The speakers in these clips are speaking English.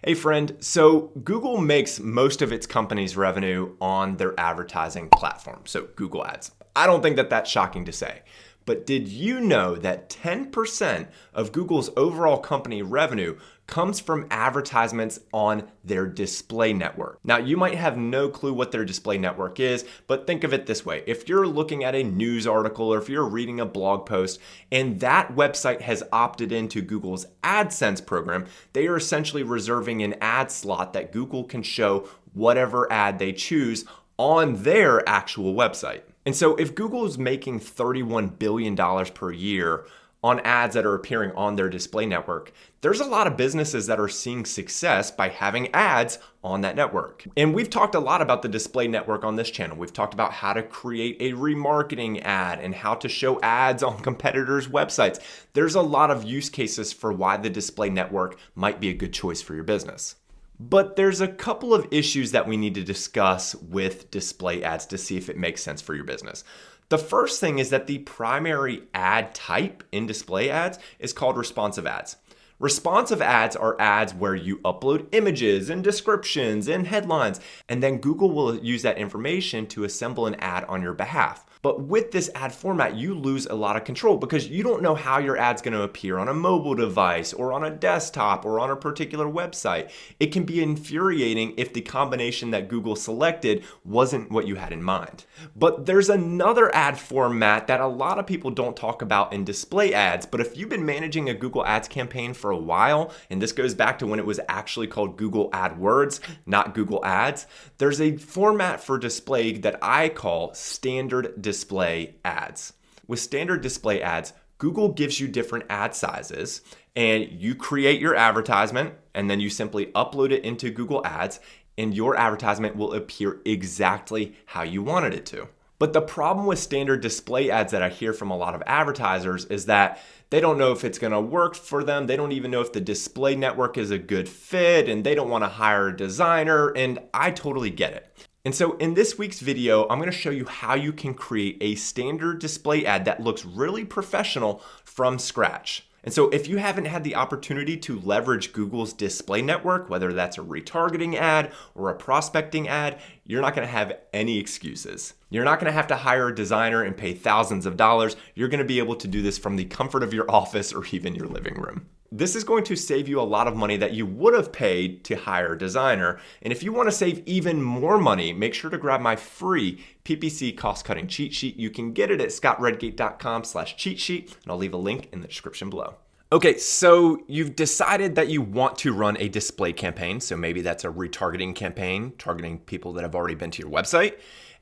Hey friend, so Google makes most of its company's revenue on their advertising platform, so Google Ads. I don't think that that's shocking to say. But did you know that 10% of Google's overall company revenue comes from advertisements on their display network? Now, you might have no clue what their display network is, but think of it this way. If you're looking at a news article or if you're reading a blog post and that website has opted into Google's AdSense program, they are essentially reserving an ad slot that Google can show whatever ad they choose on their actual website. And so if Google is making $31 billion per year on ads that are appearing on their display network, there's a lot of businesses that are seeing success by having ads on that network. And we've talked a lot about the display network on this channel. We've talked about how to create a remarketing ad and how to show ads on competitors' websites. There's a lot of use cases for why the display network might be a good choice for your business. But there's a couple of issues that we need to discuss with display ads to see if it makes sense for your business. The first thing is that the primary ad type in display ads is called responsive ads. Responsive ads are ads where you upload images and descriptions and headlines, and then Google will use that information to assemble an ad on your behalf. But with this ad format, you lose a lot of control because you don't know how your ad's going to appear on a mobile device or on a desktop or on a particular website. It can be infuriating if the combination that Google selected wasn't what you had in mind. But there's another ad format that a lot of people don't talk about in display ads, but if you've been managing a Google Ads campaign for a while, and this goes back to when it was actually called Google AdWords, not Google Ads, there's a format for display that I call standard display ads. With standard display ads, Google gives you different ad sizes and you create your advertisement and then you simply upload it into Google Ads and your advertisement will appear exactly how you wanted it to. But the problem with standard display ads that I hear from a lot of advertisers is that they don't know if it's going to work for them. They don't even know if the display network is a good fit and they don't want to hire a designer, and I totally get it. And so in this week's video, I'm going to show you how you can create a standard display ad that looks really professional from scratch. And so if you haven't had the opportunity to leverage Google's display network, whether that's a retargeting ad or a prospecting ad, you're not going to have any excuses. You're not going to have to hire a designer and pay thousands of dollars. You're going to be able to do this from the comfort of your office or even your living room. This is going to save you a lot of money that you would have paid to hire a designer. And if you want to save even more money, make sure to grab my free PPC cost-cutting cheat sheet. You can get it at scottredgate.com/cheat sheet, and I'll leave a link in the description below. Okay, so you've decided that you want to run a display campaign. So maybe that's a retargeting campaign, targeting people that have already been to your website.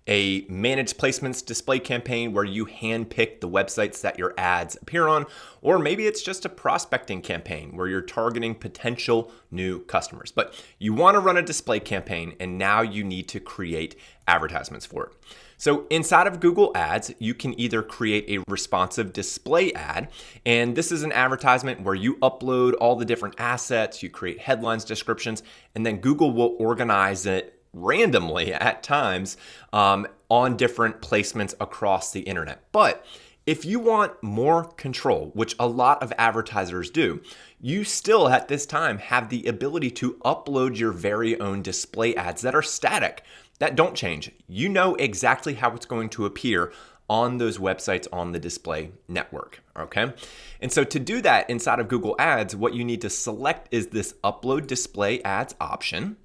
A managed placements display campaign where you handpick the websites that your ads appear on, or maybe it's just a prospecting campaign where you're targeting potential new customers. But you want to run a display campaign and now you need to create advertisements for it. So inside of Google Ads, you can either create a responsive display ad, and this is an advertisement where you upload all the different assets, you create headlines, descriptions, and then Google will organize it randomly at times on different placements across the internet. But if you want more control, which a lot of advertisers do, you still at this time have the ability to upload your very own display ads that are static, that don't change. You know exactly how it's going to appear on those websites on the display network, okay? And so to do that inside of Google Ads, what you need to select is this Upload Display Ads option.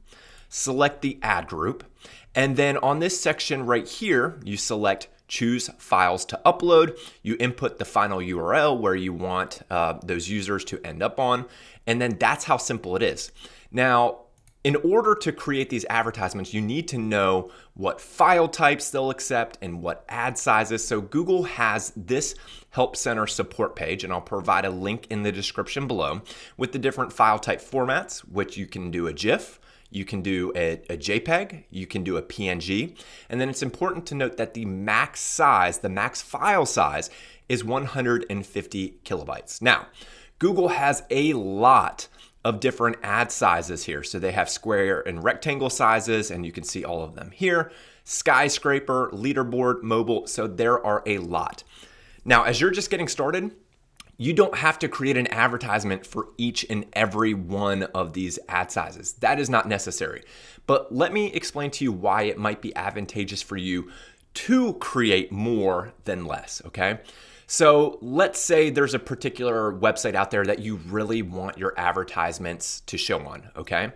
Select the ad group, and then on this section right here, you select choose files to upload. You input the final URL where you want those users to end up on, and then that's how simple it is. Now, in order to create these advertisements, you need to know what file types they'll accept and what ad sizes. So Google has this Help Center support page, and I'll provide a link in the description below with the different file type formats, which you can do a GIF, you can do a JPEG, you can do a PNG, and then it's important to note that the max size, the max file size is 150 kilobytes. Now, Google has a lot of different ad sizes here. So they have square and rectangle sizes, and you can see all of them here. Skyscraper, leaderboard, mobile, so there are a lot. Now, as you're just getting started, You don't have to create an advertisement for each and every one of these ad sizes. That is not necessary. But let me explain to you why it might be advantageous for you to create more than less, okay? So let's say there's a particular website out there that you really want your advertisements to show on, okay?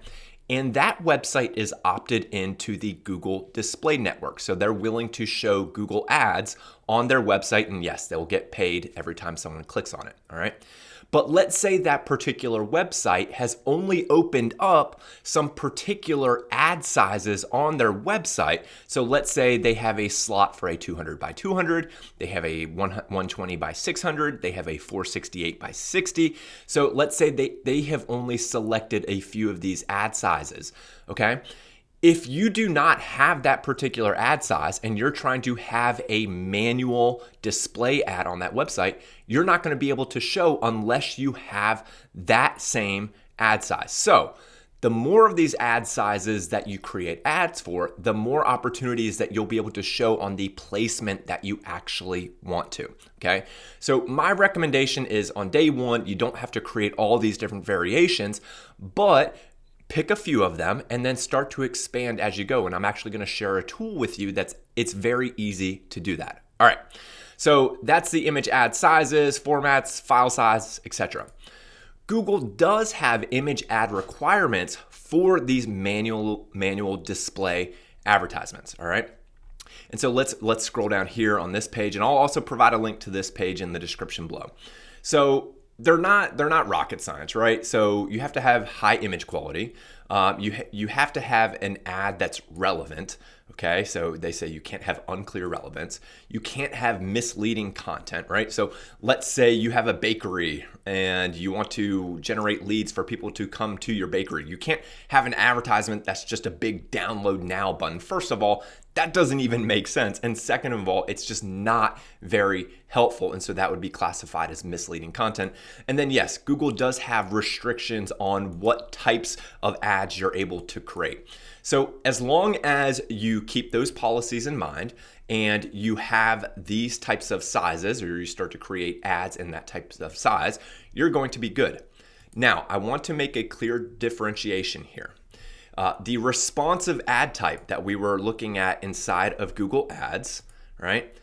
And that website is opted into the Google Display Network. So they're willing to show Google ads on their website. And yes, they'll get paid every time someone clicks on it, all right? But let's say that particular website has only opened up some particular ad sizes on their website. So let's say they have a slot for a 200 by 200, they have a 120 by 600, they have a 468 by 60. So let's say they have only selected a few of these ad sizes, okay? If you do not have that particular ad size and you're trying to have a manual display ad on that website, you're not going to be able to show unless you have that same ad size. So the more of these ad sizes that you create ads for, the more opportunities that you'll be able to show on the placement that you actually want to, okay? So my recommendation is on day one, you don't have to create all these different variations, but pick a few of them and then start to expand as you go. And I'm actually going to share a tool with you it's very easy to do that. All right. So that's the image ad sizes, formats, file size, etc. Google does have image ad requirements for these manual display advertisements. All right. And so let's scroll down here on this page, and I'll also provide a link to this page in the description below. So they're not rocket science, right? So you have to have high image quality. You have to have an ad that's relevant, okay? So they say you can't have unclear relevance. You can't have misleading content, right? So let's say you have a bakery and you want to generate leads for people to come to your bakery. You can't have an advertisement that's just a big download now button. First of all, that doesn't even make sense. And second of all, it's just not very helpful. And so that would be classified as misleading content. And then yes, Google does have restrictions on what types of ads you're able to create. So as long as you keep those policies in mind and you have these types of sizes, or you start to create ads in that type of size, you're going to be good. Now, I want to make a clear differentiation here. The responsive ad type that we were looking at inside of Google Ads, right?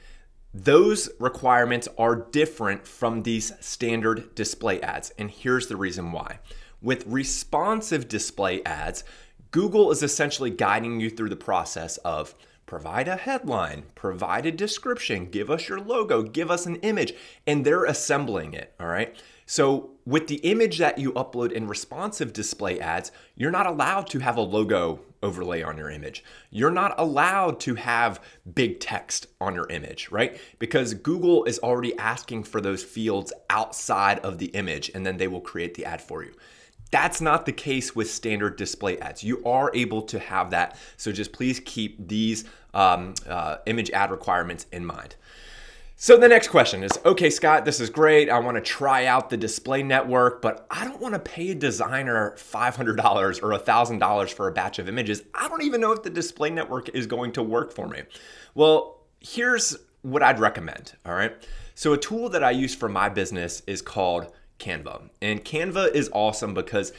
Those requirements are different from these standard display ads. And here's the reason why. With responsive display ads, Google is essentially guiding you through the process of provide a headline, provide a description, give us your logo, give us an image, and they're assembling it, all right? So with the image that you upload in responsive display ads, you're not allowed to have a logo overlay on your image. You're not allowed to have big text on your image, right? Because Google is already asking for those fields outside of the image, and then they will create the ad for you. That's not the case with standard display ads. You are able to have that. So just please keep these image ad requirements in mind. So the next question is, okay, Scott, this is great. I want to try out the display network, but I don't want to pay a designer $500 or $1,000 for a batch of images. I don't even know if the display network is going to work for me. Well, here's what I'd recommend, all right? So a tool that I use for my business is called Canva. And Canva is awesome because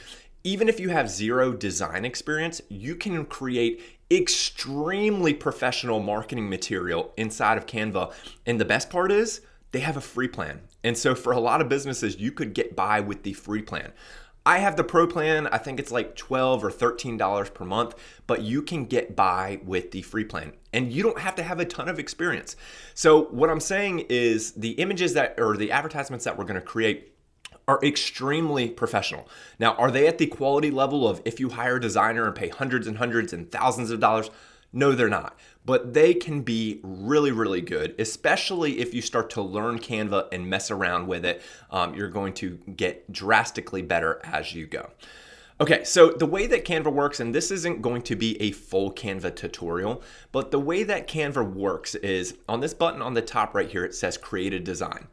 even if you have zero design experience, you can create extremely professional marketing material inside of Canva. And the best part is they have a free plan. And so for a lot of businesses, you could get by with the free plan. I have the pro plan. I think it's like $12 or $13 per month, but you can get by with the free plan and you don't have to have a ton of experience. So what I'm saying is the images or the advertisements that we're going to create are extremely professional. Now, are they at the quality level of if you hire a designer and pay hundreds and hundreds and thousands of dollars? No, they're not. But they can be really, really good, especially if you start to learn Canva and mess around with it. You're going to get drastically better as you go. Okay, so the way that Canva works, and this isn't going to be a full Canva tutorial, but the way that Canva works is on this button on the top right here, it says create a design.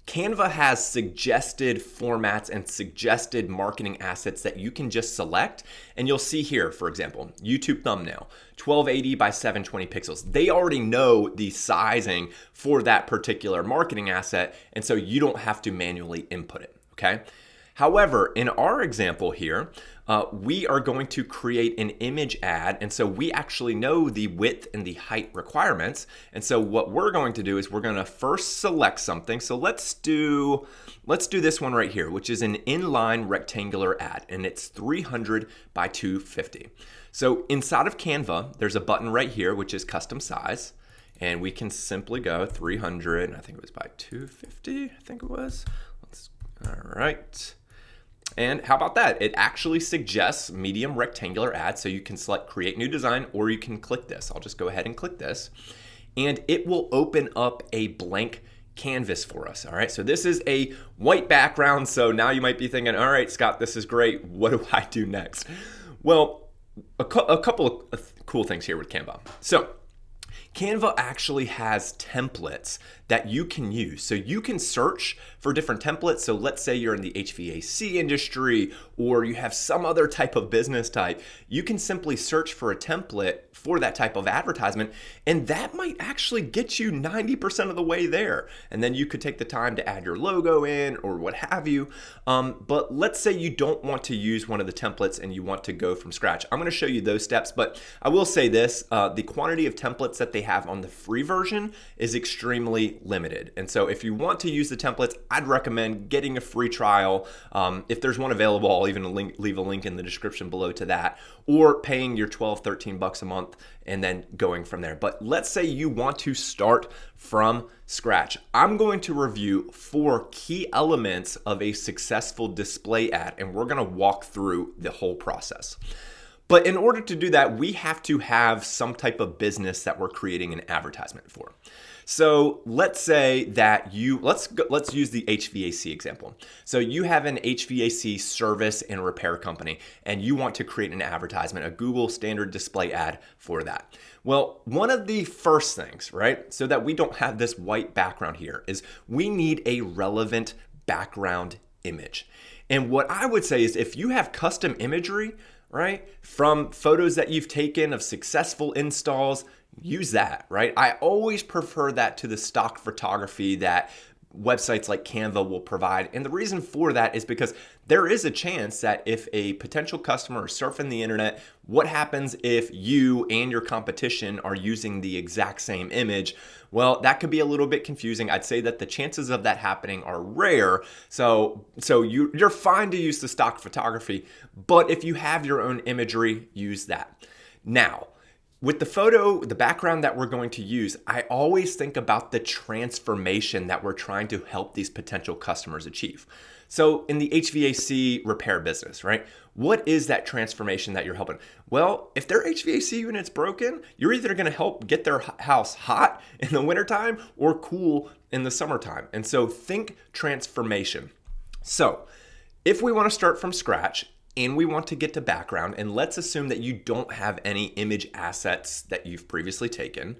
Canva has suggested formats and suggested marketing assets that you can just select. And you'll see here, for example, YouTube thumbnail, 1280 by 720 pixels. They already know the sizing for that particular marketing asset. And so you don't have to manually input it, okay? However, in our example here, we are going to create an image ad. And so we actually know the width and the height requirements. And so what we're going to do is we're going to first select something. So let's do this one right here, which is an inline rectangular ad, and it's 300 by 250. So inside of Canva, there's a button right here, which is custom size. And we can simply go 300, I think it was by 250, I think it was. All right. And how about that? It actually suggests medium rectangular ad. So you can select create new design, or you can click this. I'll just go ahead and click this. And it will open up a blank canvas for us. All right. So this is a white background. So now you might be thinking, all right, Scott, this is great. What do I do next? Well, a couple of cool things here with Canva. So Canva actually has templates that you can use. So you can search for different templates. So let's say you're in the HVAC industry or you have some other type of business type. You can simply search for a template for that type of advertisement, and that might actually get you 90% of the way there. And then you could take the time to add your logo in or what have you. But let's say you don't want to use one of the templates and you want to go from scratch. I'm going to show you those steps, but I will say this, the quantity of templates that they have on the free version is extremely limited. And so if you want to use the templates, I'd recommend getting a free trial. If there's one available, I'll even leave a link in the description below to that, or paying your 12, 13 bucks a month and then going from there. But let's say you want to start from scratch. I'm going to review 4 key elements of a successful display ad, and we're going to walk through the whole process. But in order to do that, we have to have some type of business that we're creating an advertisement for. So let's say that let's use the HVAC example. So you have an HVAC service and repair company, and you want to create an advertisement, a Google standard display ad for that. Well, one of the first things, right, so that we don't have this white background here, is we need a relevant background image. And what I would say is if you have custom imagery, right, from photos that you've taken of successful installs, use that, right? I always prefer that to the stock photography that websites like Canva will provide. And the reason for that is because there is a chance that if a potential customer is surfing the internet, what happens if you and your competition are using the exact same image? Well, that could be a little bit confusing. I'd say that the chances of that happening are rare. So you're fine to use the stock photography, but if you have your own imagery, use that. Now, with the photo, the background that we're going to use, I always think about the transformation that we're trying to help these potential customers achieve. So in the HVAC repair business, right? What is that transformation that you're helping? Well, if their HVAC unit's broken, you're either going to help get their house hot in the wintertime or cool in the summertime. And so think transformation. So if we want to start from scratch, and we want to get to background, and let's assume that you don't have any image assets that you've previously taken,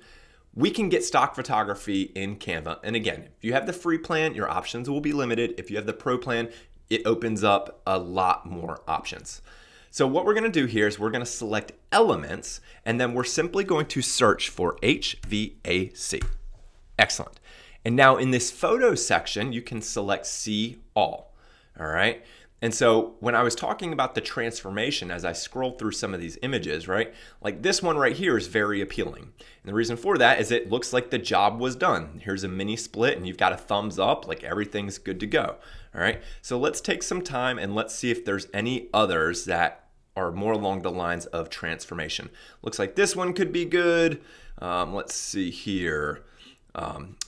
we can get stock photography in Canva. And again, if you have the free plan, your options will be limited. If you have the pro plan, it opens up a lot more options. So what we're going to do here is we're going to select elements, and then we're simply going to search for HVAC. Excellent. And now in this photo section, you can select see all. All right. And so when I was talking about the transformation, as I scroll through some of these images, right, like this one right here is very appealing. And the reason for that is it looks like the job was done. Here's a mini split and you've got a thumbs up, like everything's good to go. All right. So let's take some time and let's see if there's any others that are more along the lines of transformation. Looks like this one could be good. Let's see here.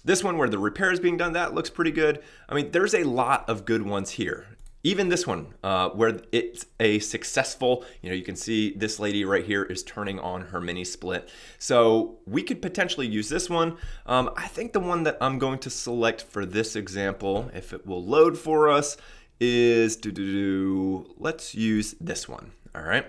This one where the repair is being done, that looks pretty good. I mean, there's a lot of good ones here. Even this one, where it's a successful, you can see this lady right here is turning on her mini split. So we could potentially use this one. I think the one that I'm going to select for this example, if it will load for us, is let's use this one. All right.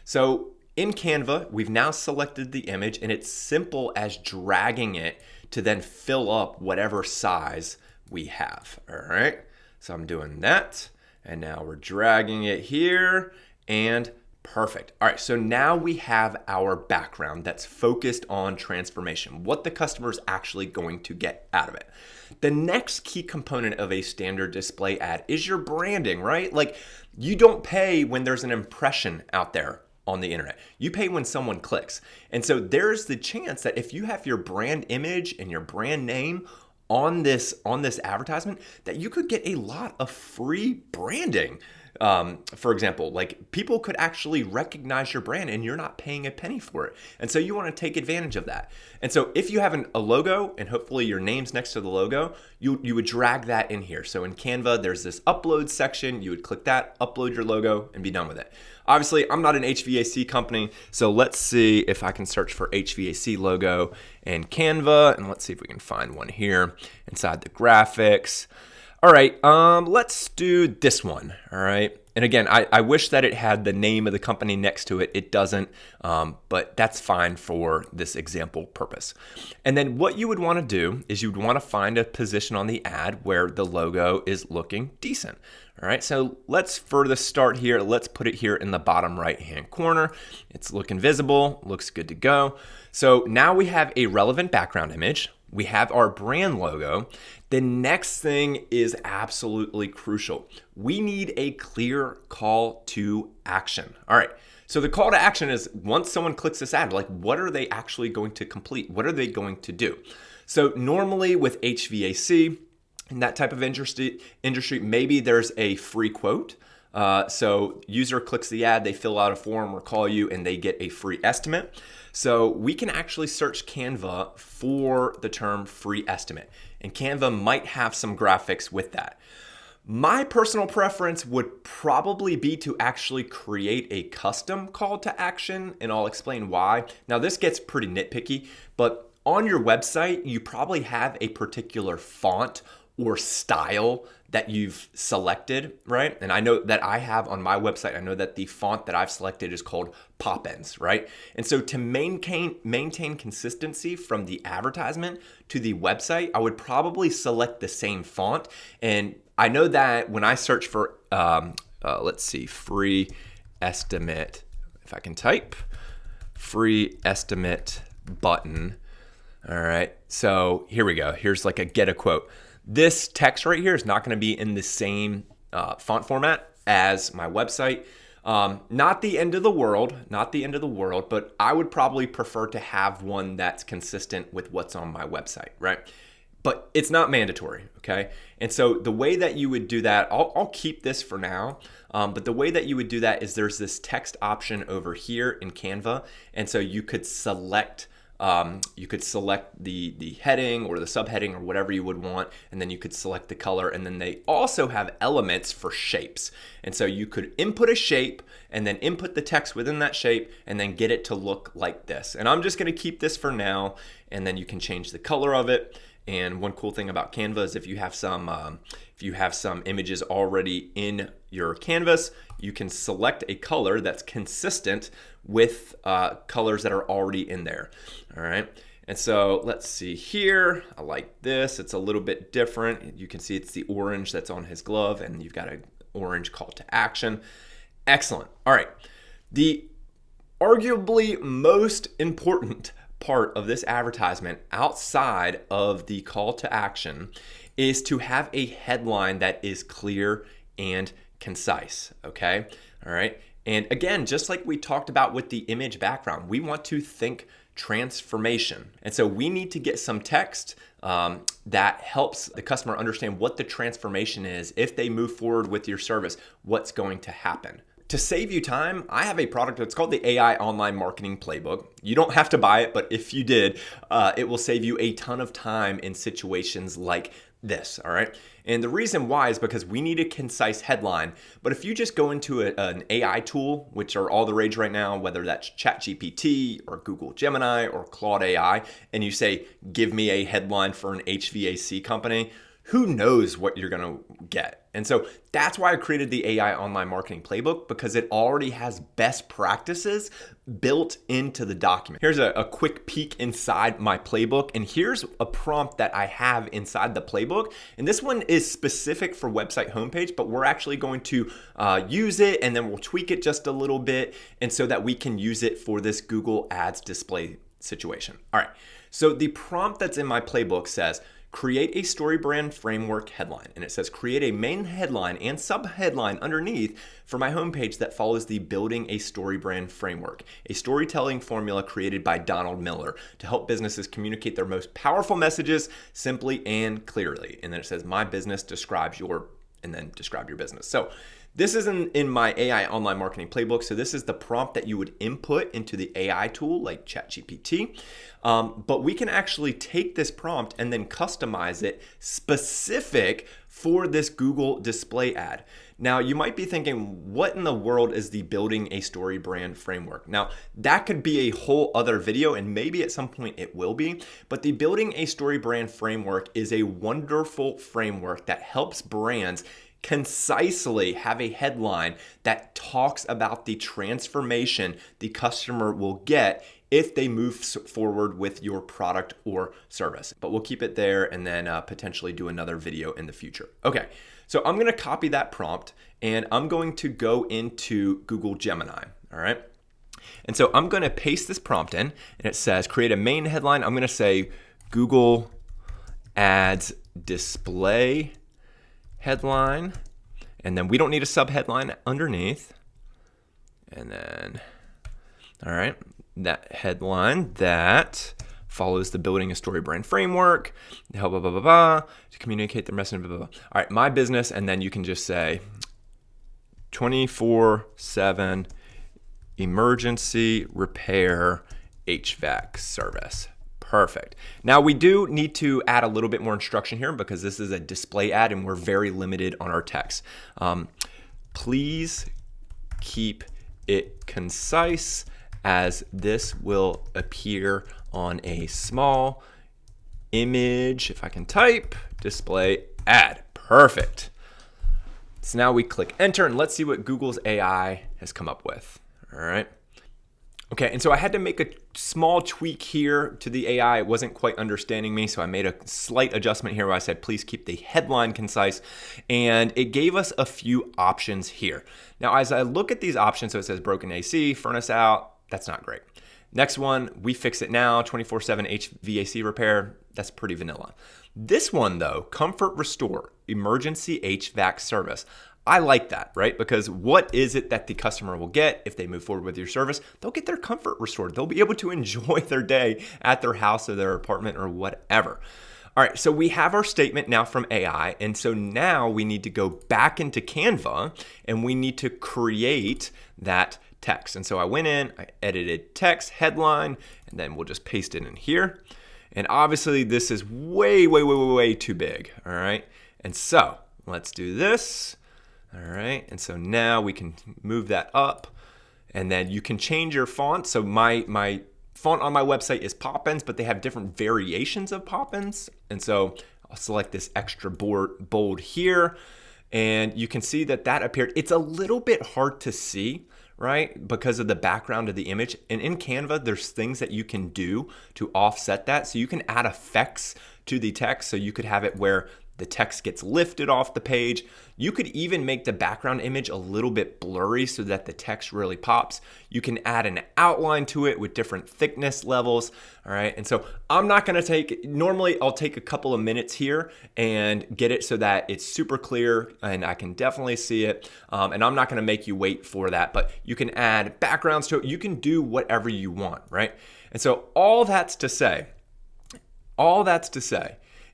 So in Canva, we've now selected the image, and it's simple as dragging it to then fill up whatever size we have. All right, so I'm doing that, and now we're dragging it here, and perfect. All right, so now we have our background that's focused on transformation, what the customer is actually going to get out of it. The next key component of a standard display ad is your branding, right? Like, you don't pay when there's an impression out there on the internet. You pay when someone clicks. And so there's the chance that if you have your brand image and your brand name on this advertisement, that you could get a lot of free branding. For example, like, people could actually recognize your brand and you're not paying a penny for it. And so you want to take advantage of that. And so if you have a logo and hopefully your name's next to the logo, you would drag that in here. So in Canva, there's this upload section. You would click that, upload your logo, and be done with it. Obviously, I'm not an HVAC company, so let's see if I can search for HVAC logo in Canva, and let's see if we can find one here inside the graphics. All right, let's do this one, all right? And again, I wish that it had the name of the company next to it. It doesn't, but that's fine for this example purpose. And then what you would want to do is you would want to find a position on the ad where the logo is looking decent. All right, so let's for the start here, let's put it here in the bottom right-hand corner. It's looking visible, looks good to go. So now we have a relevant background image. We have our brand logo. The next thing is absolutely crucial. We need a clear call to action. All right, so the call to action is once someone clicks this ad, like, what are they actually going to complete? What are they going to do? So normally with HVAC, in that type of industry, maybe there's a free quote. So user clicks the ad, they fill out a form or call you, and they get a free estimate. So we can actually search Canva for the term free estimate, and Canva might have some graphics with that. My personal preference would probably be to actually create a custom call to action, and I'll explain why. Now, this gets pretty nitpicky, but on your website, you probably have a particular font or style that you've selected, right? And I know that I have on my website, I know that the font that I've selected is called Poppins, right? And so to maintain consistency from the advertisement to the website, I would probably select the same font. And I know that when I search for, let's see, free estimate, if I can type, free estimate button. All right, so here we go. Here's like a get a quote. This text right here is not going to be in the same font format as my website. Not the end of the world, but I would probably prefer to have one that's consistent with what's on my website, right? But it's not mandatory, okay? And so the way that you would do that, I'll keep this for now, but the way that you would do that is there's this text option over here in Canva, and so you could select the heading or the subheading or whatever you would want, and then you could select the color, and then they also have elements for shapes. And so you could input a shape and then input the text within that shape and then get it to look like this. And I'm just going to keep this for now, and then you can change the color of it. And one cool thing about Canva is if you have some images already in your canvas, you can select a color that's consistent with colors that are already in there. All right. And so let's see here. I like this. It's a little bit different. You can see it's the orange that's on his glove, and you've got an orange call to action. Excellent. All right. The arguably most important part of this advertisement outside of the call to action is to have a headline that is clear and concise, okay? All right. And again, just like we talked about with the image background, we want to think transformation. And so we need to get some text that helps the customer understand what the transformation is. If they move forward with your service, what's going to happen? To save you time, I have a product that's called the AI Online Marketing Playbook. You don't have to buy it, but if you did, it will save you a ton of time in situations like this, all right? And the reason why is because we need a concise headline. But if you just go into an AI tool, which are all the rage right now, whether that's ChatGPT or Google Gemini or Claude AI, and you say, give me a headline for an HVAC company, who knows what you're gonna get? And so that's why I created the AI Online Marketing Playbook, because it already has best practices built into the document. Here's a quick peek inside my playbook, and here's a prompt that I have inside the playbook. And this one is specific for website homepage, but we're actually going to use it, and then we'll tweak it just a little bit, and so that we can use it for this Google Ads display situation. All right, so the prompt that's in my playbook says, create a story brand framework headline. And it says, create a main headline and sub-headline underneath for my homepage that follows the building a story brand framework, a storytelling formula created by Donald Miller to help businesses communicate their most powerful messages simply and clearly. And then it says, my business describes your, and then describe your business. So this is in my AI Online Marketing Playbook. So this is the prompt that you would input into the AI tool like ChatGPT. But we can actually take this prompt and then customize it specific for this Google display ad. Now, you might be thinking, what in the world is the building a story brand framework? Now, that could be a whole other video, and maybe at some point it will be, but the building a story brand framework is a wonderful framework that helps brands concisely have a headline that talks about the transformation the customer will get if they move forward with your product or service. But we'll keep it there and then potentially do another video in the future. Okay, so I'm gonna copy that prompt and I'm going to go into Google Gemini, all right? And so I'm gonna paste this prompt in, and it says, create a main headline. I'm gonna say Google Ads display headline, and then we don't need a sub headline underneath. And then, all right, that headline that follows the building a story brand framework, blah, blah, blah, blah, blah, to communicate the message, blah, blah, blah. All right, my business, and then you can just say 24/7 emergency repair HVAC service. Perfect. Now we do need to add a little bit more instruction here because this is a display ad and we're very limited on our text. Please keep it concise as this will appear on a small image, if I can type, display ad. Perfect. So now we click enter and let's see what Google's AI has come up with. All right. Okay, and so I had to make a small tweak here to the AI. It wasn't quite understanding me, so I made a slight adjustment here where I said, please keep the headline concise, and it gave us a few options here. Now, as I look at these options, so it says broken AC, furnace out, that's not great. Next one, we fix it now, 24/7 HVAC repair, that's pretty vanilla. This one though, comfort restore, emergency HVAC service. I like that, right? Because what is it that the customer will get if they move forward with your service? They'll get their comfort restored. They'll be able to enjoy their day at their house or their apartment or whatever. All right, so we have our statement now from AI. And so now we need to go back into Canva and we need to create that text. And so I went in, I edited text, headline, and then we'll just paste it in here. And obviously this is way, way, way, way, way too big, all right? And so let's do this. All right, and so now we can move that up, and then you can change your font. So my font on my website is Poppins, but they have different variations of Poppins. And so I'll select this extra bold here, and you can see that appeared. It's a little bit hard to see, right? Because of the background of the image. And in Canva, there's things that you can do to offset that. So you can add effects to the text. So you could have it where the text gets lifted off the page. You could even make the background image a little bit blurry so that the text really pops. You can add an outline to it with different thickness levels, all right? And so I'm not gonna normally I'll take a couple of minutes here and get it so that it's super clear and I can definitely see it. And I'm not gonna make you wait for that, but you can add backgrounds to it. You can do whatever you want, right? And so all that's to say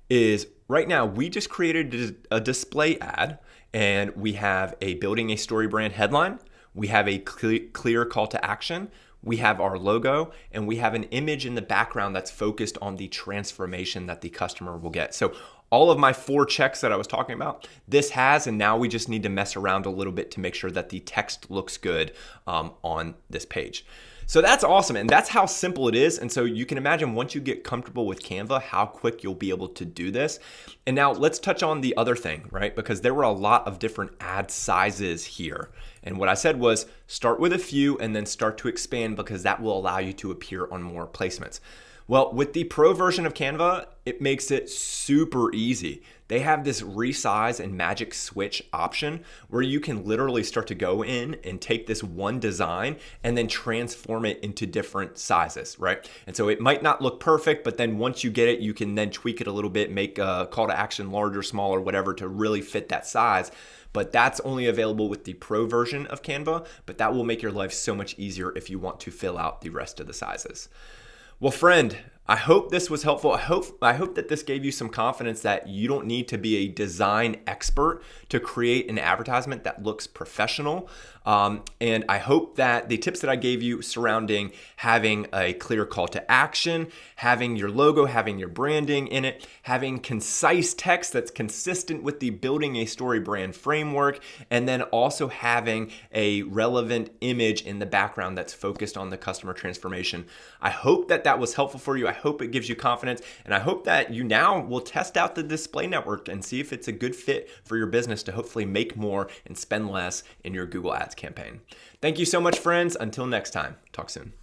is right now, we just created a display ad and we have a building a story brand headline. We have a clear call to action. We have our logo and we have an image in the background that's focused on the transformation that the customer will get. So all of my 4 checks that I was talking about, this has, and now we just need to mess around a little bit to make sure that the text looks good on this page. So that's awesome, and that's how simple it is. And so you can imagine once you get comfortable with Canva, how quick you'll be able to do this. And now let's touch on the other thing, right? Because there were a lot of different ad sizes here. And what I said was start with a few and then start to expand, because that will allow you to appear on more placements. Well, with the pro version of Canva, it makes it super easy. They have this resize and magic switch option where you can literally start to go in and take this one design and then transform it into different sizes, right? And so it might not look perfect, but then once you get it, you can then tweak it a little bit, make a call to action larger, smaller, whatever, to really fit that size. But that's only available with the pro version of Canva, but that will make your life so much easier if you want to fill out the rest of the sizes. Well, friend, I hope this was helpful. I hope that this gave you some confidence that you don't need to be a design expert to create an advertisement that looks professional. And I hope that the tips that I gave you surrounding having a clear call to action, having your logo, having your branding in it, having concise text that's consistent with the building a story brand framework, and then also having a relevant image in the background that's focused on the customer transformation. I hope that that was helpful for you. I hope it gives you confidence, and I hope that you now will test out the display network and see if it's a good fit for your business to hopefully make more and spend less in your Google Ads campaign. Thank you so much, friends. Until next time, talk soon.